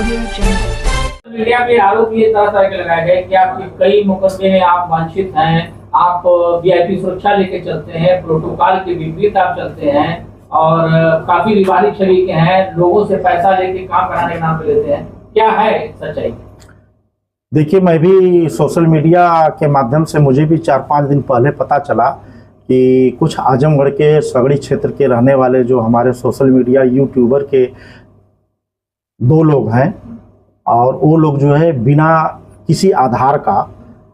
Media में आरोप ये तरह तरह के लगाए गए कि आपके कई मुकदमे में आप वांछित हैं, आप वीआईपी सुरक्षा लेके चलते हैं, प्रोटोकॉल के विपरीत आप चलते हैं और काफी रिवादी छवि के हैं, लोगों से पैसा लेके काम कराने के नाम पे लेते हैं। क्या है सच्चाई? देखिए, मैं भी सोशल मीडिया के माध्यम से मुझे भी 4-5 दिन पहले पता चला कि कुछ आजमगढ़ के सगड़ी क्षेत्र के रहने वाले जो हमारे सोशल मीडिया यूट्यूबर के 2 लोग हैं और वो लोग जो है बिना किसी आधार का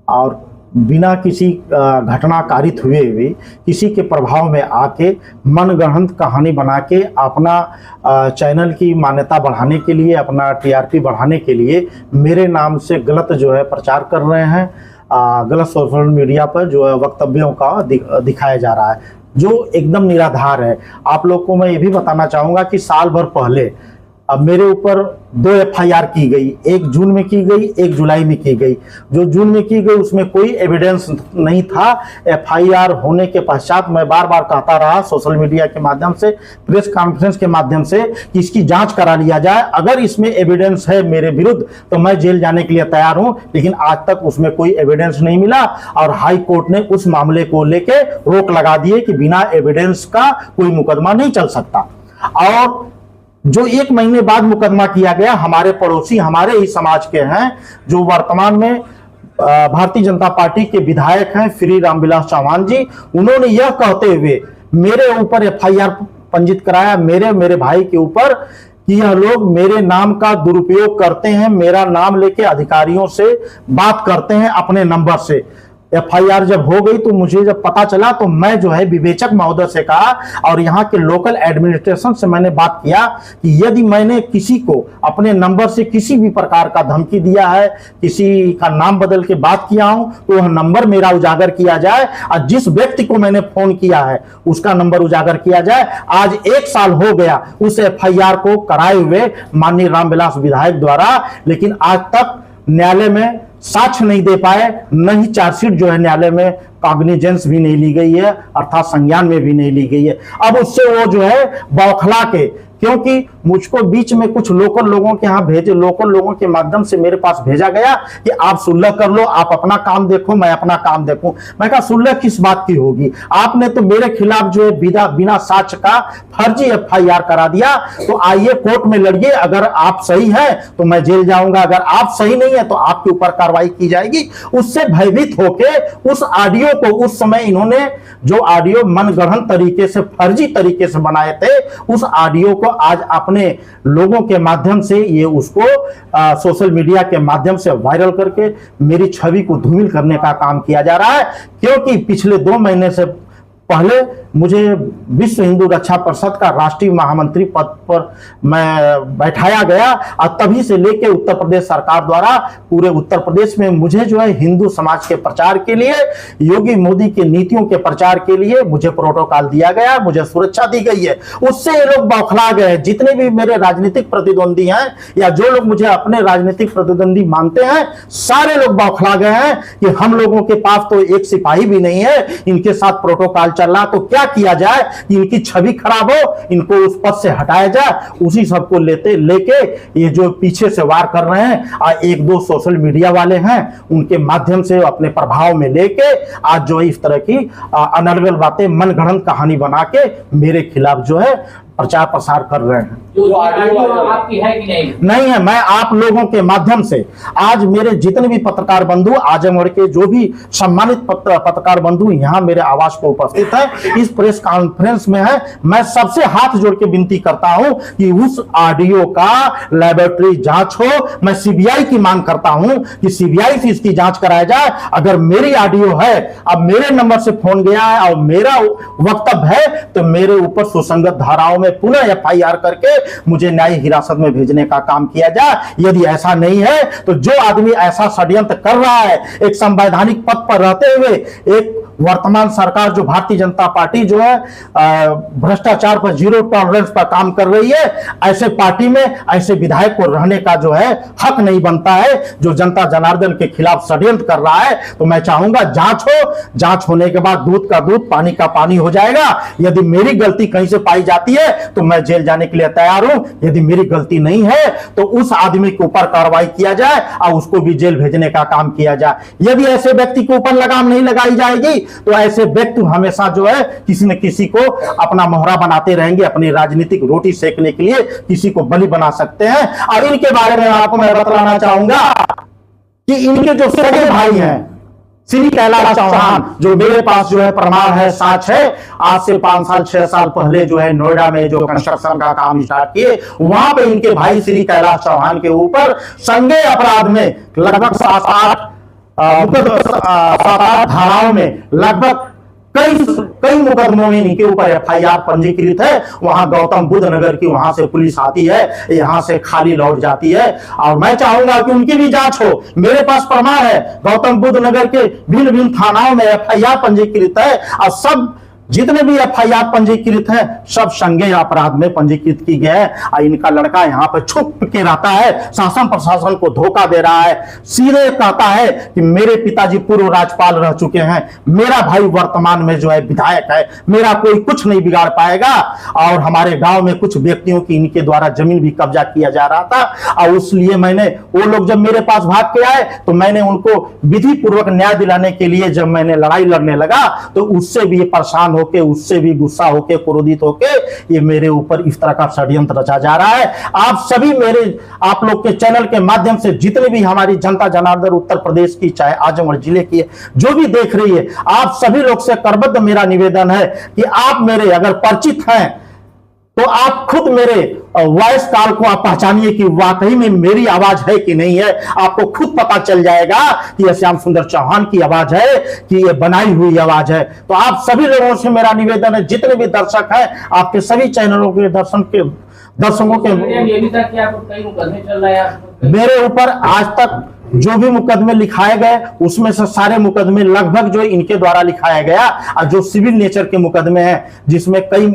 और बिना किसी घटना कारित हुए भी किसी के प्रभाव में आके मनगढ़ंत कहानी बना के अपना चैनल की मान्यता बढ़ाने के लिए, अपना टीआरपी बढ़ाने के लिए मेरे नाम से गलत जो है प्रचार कर रहे हैं। गलत सोशल मीडिया पर जो है वक्तव्यों का दिखाया जा रहा है जो एकदम निराधार है। आप लोग को मैं ये भी बताना चाहूँगा कि साल भर पहले अब मेरे ऊपर 2 एफआईआर की गई, एक जून में की गई, एक जुलाई में की गई। जो जून में की गई उसमें कोई एविडेंस नहीं था। एफआईआर होने के पश्चात मैं बार बार कहता रहा सोशल मीडिया के माध्यम से, प्रेस कॉन्फ्रेंस के माध्यम से कि इसकी जांच करा लिया जाए, अगर इसमें एविडेंस है मेरे विरुद्ध तो मैं जेल जाने के लिए तैयार हूं। लेकिन आज तक उसमें कोई एविडेंस नहीं मिला और हाई कोर्ट ने उस मामले को लेके रोक लगा दिए कि बिना एविडेंस का कोई मुकदमा नहीं चल सकता। और जो 1 महीने बाद मुकदमा किया गया, हमारे पड़ोसी हमारे ही समाज के हैं जो वर्तमान में भारतीय जनता पार्टी के विधायक हैं श्री रामविलास चौहान जी, उन्होंने यह कहते हुए मेरे ऊपर एफआईआर पंजीत कराया, मेरे भाई के ऊपर, कि यह लोग मेरे नाम का दुरुपयोग करते हैं, मेरा नाम लेके अधिकारियों से बात करते हैं अपने नंबर से। एफआईआर जब हो गई तो मुझे जब पता चला तो मैं जो है विवेचक महोदय से कहा और यहाँ के लोकल एडमिनिस्ट्रेशन से मैंने बात किया कि यदि मैंने किसी को अपने नंबर से किसी भी प्रकार का धमकी दिया है, किसी का नाम बदल के बात किया हूं, तो वह नंबर मेरा उजागर किया जाए और जिस व्यक्ति को मैंने फोन किया है उसका नंबर उजागर किया जाए। आज 1 साल हो गया उस एफआईआर को कराए हुए माननीय रामविलास विधायक द्वारा, लेकिन आज तक न्यायालय में साक्ष्य नहीं दे पाए, न ही चार्जशीट जो है न्यायालय में कॉग्निजेंस भी नहीं ली गई है, अर्थात संज्ञान में भी नहीं ली गई है। अब उससे वो जो है बौखला के, क्योंकि मुझको बीच में कुछ लोकल लोगों के यहाँ भेजे, लोकल लोगों के माध्यम से मेरे पास भेजा गया कि आप सुलह कर लो, आप अपना काम देखो, मैं अपना काम देखूं। मैं कहा सुलह किस बात की होगी, आपने तो मेरे खिलाफ जो है बिना साक्ष्य का फर्जी एफआईआर करा दिया, तो आइए कोर्ट में लड़िए, अगर आप सही है तो मैं जेल जाऊंगा, अगर आप सही नहीं है तो आपके ऊपर कार्रवाई की जाएगी। उससे भयभीत होके उस ऑडियो को, उस समय इन्होंने जो ऑडियो मनगढ़ंत तरीके से, फर्जी तरीके से बनाए थे, उस ऑडियो को आज अपने लोगों के माध्यम से ये उसको सोशल मीडिया के माध्यम से वायरल करके मेरी छवि को धूमिल करने का काम किया जा रहा है। क्योंकि पिछले 2 महीने से पहले मुझे विश्व हिंदू रक्षा परिषद का राष्ट्रीय महामंत्री पद पर मैं बैठाया गया और तभी से लेकर उत्तर प्रदेश सरकार द्वारा पूरे उत्तर प्रदेश में मुझे जो है हिंदू समाज के प्रचार के लिए, योगी मोदी की नीतियों के प्रचार के लिए मुझे प्रोटोकॉल दिया गया, मुझे सुरक्षा दी गई है। उससे ये लोग बौखला गए, जितने भी मेरे राजनीतिक प्रतिद्वंदी हैं या जो लोग मुझे अपने राजनीतिक प्रतिद्वंदी मानते हैं, सारे लोग बौखला गए हैं कि हम लोगों के पास तो एक सिपाही भी नहीं है, इनके साथ प्रोटोकॉल चल रहा, तो क्या किया जाए कि इनकी छवि खराब हो, इनको उस पद से हटाया जाए। उसी सबको लेके ये जो पीछे से वार कर रहे हैं और 1-2 सोशल मीडिया वाले हैं, उनके माध्यम से अपने प्रभाव में लेके आज जो है इस तरह की अनर्गल बातें, मनगढ़ंत कहानी बना के मेरे खिलाफ जो है प्रचार प्रसार कर रहे हैं। जो आपकी है कि नहीं है। मैं आप लोगों के माध्यम से आज मेरे जितने भी पत्रकार बंधु, आजमगढ़ के जो भी सम्मानित पत्रकार बंधु यहाँ मेरे आवास पर उपस्थित है, इस प्रेस कॉन्फ्रेंस में है, मैं सबसे हाथ जोड़ के विनती करता हूं कि उस ऑडियो का लैबोरेटरी जांच हो। मैं सीबीआई की मांग करता हूं कि सीबीआई से इसकी जांच कराया जाए। अगर मेरी ऑडियो है, अब मेरे नंबर से फोन गया है और मेरा वक्तव्य है, तो मेरे ऊपर सुसंगत धाराओं में पुनः एफआईआर करके मुझे न्यायिक हिरासत में भेजने का काम किया जाए। यदि ऐसा नहीं है तो जो आदमी ऐसा षड्यंत्र कर रहा है, एक संवैधानिक पद पर रहते हुए, एक वर्तमान सरकार जो भारतीय जनता पार्टी जो है भ्रष्टाचार पर जीरो टॉलरेंस पर काम कर रही है, ऐसे पार्टी में ऐसे विधायक को रहने का जो है हक नहीं बनता है, जो जनता जनार्दन के खिलाफ षड्यंत्र कर रहा है। तो मैं चाहूंगा जांच हो, जांच होने के बाद दूध का दूध पानी का पानी हो जाएगा। यदि मेरी गलती कहीं से पाई जाती है तो मैं जेल जाने के लिए तैयार हूं। यदि मेरी गलती नहीं है तो उस आदमी के ऊपर कार्रवाई किया जाए और उसको भी जेल भेजने का काम किया जाए। यदि ऐसे व्यक्ति के ऊपर लगाम नहीं लगाई जाएगी तो ऐसे व्यक्ति हमेशा जो है किसी न किसी को अपना मोहरा बनाते रहेंगे, अपनी राजनीतिक रोटी सेकने के लिए किसी को बलि बना सकते हैं। और इनके बारे में आपको मैं बतलाना चाहूंगा कि इनके जो सगे भाई हैं श्री कैलाश चौहान, जो मेरे पास जो है प्रमाण है, साक्ष्य है, आज से 5 साल 6 साल पहले जो है नोएडा में जो कंस्ट्रक्शन का काम स्टार्ट किए, वहां पे इनके भाई श्री कैलाश चौहान के ऊपर संज्ञेय अपराध में लगभग 7-8 धाराओं में लगभग कई मुकदमों में इनके ऊपर एफआईआर पंजीकृत है। वहां गौतम बुद्ध नगर की वहां से पुलिस आती है, यहां से खाली लौट जाती है। और मैं चाहूंगा कि उनकी भी जांच हो। मेरे पास प्रमाण है, गौतम बुद्ध नगर के भिन्न भिन्न थानाओं में एफआईआर पंजीकृत है और सब जितने भी एफआईआर पंजीकृत है सब संज्ञेय अपराध में पंजीकृत की गए है। और इनका लड़का यहाँ पर छुप के रहता है, शासन प्रशासन को धोखा दे रहा है, सीधे कहता है कि मेरे पिताजी पूर्व राज्यपाल रह चुके हैं, मेरा भाई वर्तमान में जो है विधायक है, मेरा कोई कुछ नहीं बिगाड़ पाएगा। और हमारे गांव में कुछ व्यक्तियों की इनके द्वारा जमीन भी कब्जा किया जा रहा था और इसलिए मैंने, वो लोग जब मेरे पास भाग के आए तो मैंने उनको विधि पूर्वक न्याय दिलाने के लिए जब मैंने लड़ाई लड़ने लगा तो उससे भी परेशान होके, उससे भी गुस्सा होके, क्रोधित होके ये मेरे ऊपर इस तरह का षड्यंत्र रचा जा रहा है। आप सभी आप लोग के चैनल के माध्यम से जितने भी हमारी जनता जनार्दन उत्तर प्रदेश की चाहे आजमगढ़ जिले की जो भी देख रही है, आप सभी लोग से करबद्ध मेरा निवेदन है कि आप मेरे अगर परिचित हैं तो आप खुद मेरे वॉइस कॉल को आप पहचानिए कि वाकई में मेरी आवाज है कि नहीं है। आपको खुद पता चल जाएगा कि यह श्याम सुंदर चौहान की आवाज है कि यह बनाई हुई आवाज है। तो आप सभी लोगों से मेरा निवेदन है, जितने भी दर्शक हैं, आपके सभी चैनलों के दर्शकों के मेरे ऊपर आज तक जो भी मुकदमे लिखाए गए उसमें से सारे मुकदमे लगभग जो इनके द्वारा लिखाया गया और जो सिविल नेचर के मुकदमे हैं जिसमें कई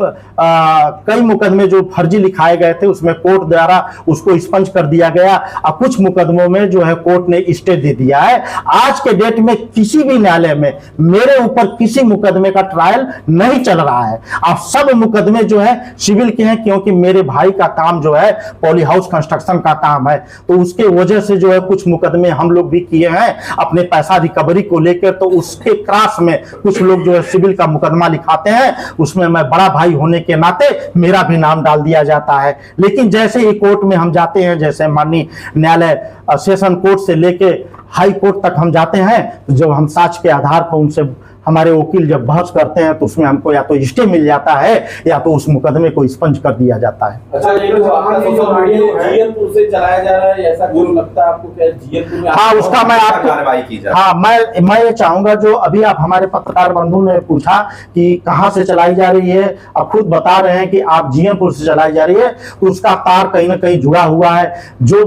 मुकदमे जो फर्जी लिखाए गए थे उसमें कोर्ट द्वारा उसको स्पंज कर दिया गया और कुछ मुकदमों में जो है कोर्ट ने स्टे दे दिया है। आज के डेट में किसी भी न्यायालय में मेरे ऊपर किसी मुकदमे का ट्रायल नहीं चल रहा है। अब सब मुकदमे जो है सिविल के हैं क्योंकि मेरे भाई का काम जो है पॉली हाउस कंस्ट्रक्शन का काम है, तो उसके वजह से जो है कुछ मुकदमे हम लोग भी किए हैं अपने पैसा रिकवरी को लेकर। तो उसके क्रॉस में कुछ लोग जो है सिविल का मुकदमा लिखाते हैं, उसमें मैं बड़ा भाई होने के नाते मेरा भी नाम डाल दिया जाता है। लेकिन जैसे ही कोर्ट में हम जाते हैं, जैसे माननीय न्यायालय सेशन कोर्ट से लेके हाई कोर्ट तक हम जाते हैं, तो जब हम साक्ष्य के आधार पर उनसे हमारे वकील जब बहस करते हैं तो उसमें हमको या तो स्टे मिल जाता है या तो उस मुकदमे को स्पंज कर दिया जाता है। अच्छा, ये जो आपका सोशल मीडिया जीएनपुर से चलाया जा रहा है, ऐसा क्यों लगता है आपको? क्या जीएनपुर में हाँ, उसका मैं आपको कार्रवाई की जाए। हाँ, मैं ये चाहूंगा, जो अभी आप हमारे पत्रकार बंधु ने पूछा कि कहाँ से चलाई जा रही है, आप खुद बता रहे हैं कि आप जीएनपुर से चलाई जा रही है, तो उसका तार कहीं ना कहीं जुड़ा हुआ है। जो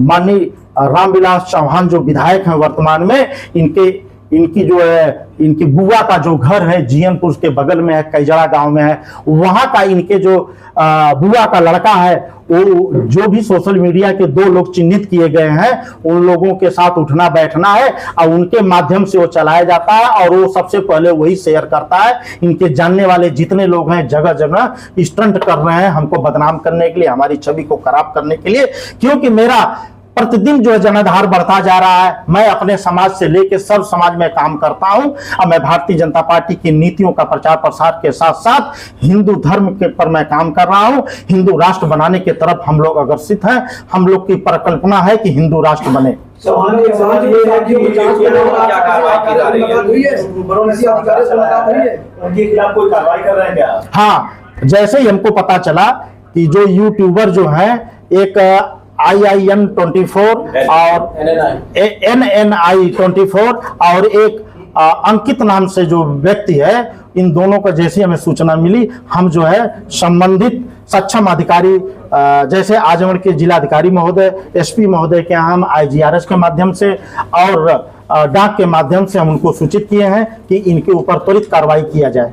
माननीय रामविलास चौहान जो विधायक हैं वर्तमान में, इनकी जो है इनकी बुआ का जो घर है जीएनपुर के बगल में है, कैजड़ा गांव में है, वहां का इनके जो बुआ का लड़का है, वो जो भी सोशल मीडिया के 2 लोग चिन्हित किए गए हैं उन लोगों के साथ उठना बैठना है और उनके माध्यम से वो चलाया जाता है और वो सबसे पहले वही शेयर करता है। इनके जानने वाले जितने लोग हैं जगह जगह स्टंट कर रहे हैं हमको बदनाम करने के लिए, हमारी छवि को खराब करने के लिए, क्योंकि मेरा प्रतिदिन जो है जनाधार बढ़ता जा रहा है। मैं अपने समाज से लेकर सब समाज में काम करता हूं और मैं भारतीय जनता पार्टी की नीतियों का प्रचार प्रसार के साथ साथ हिंदू धर्म के पर मैं काम कर रहा हूं। हिंदू राष्ट्र बनाने की तरफ हम लोग अग्रसित हैं। हम लोग की परिकल्पना है कि हिंदू राष्ट्र बने। हाँ, जैसे ही हमको पता चला कि जो यूट्यूबर जो है एक IIN 24 और NNI 24 और एक अंकित नाम से जो व्यक्ति है, इन दोनों का जैसे हमें सूचना मिली, हम जो है संबंधित सक्षम अधिकारी जैसे आजमगढ़ के जिलाधिकारी महोदय, SP महोदय के यहाँ हम IGRS के माध्यम से और डाक के माध्यम से हम उनको सूचित किए हैं कि इनके ऊपर त्वरित कार्रवाई किया जाए।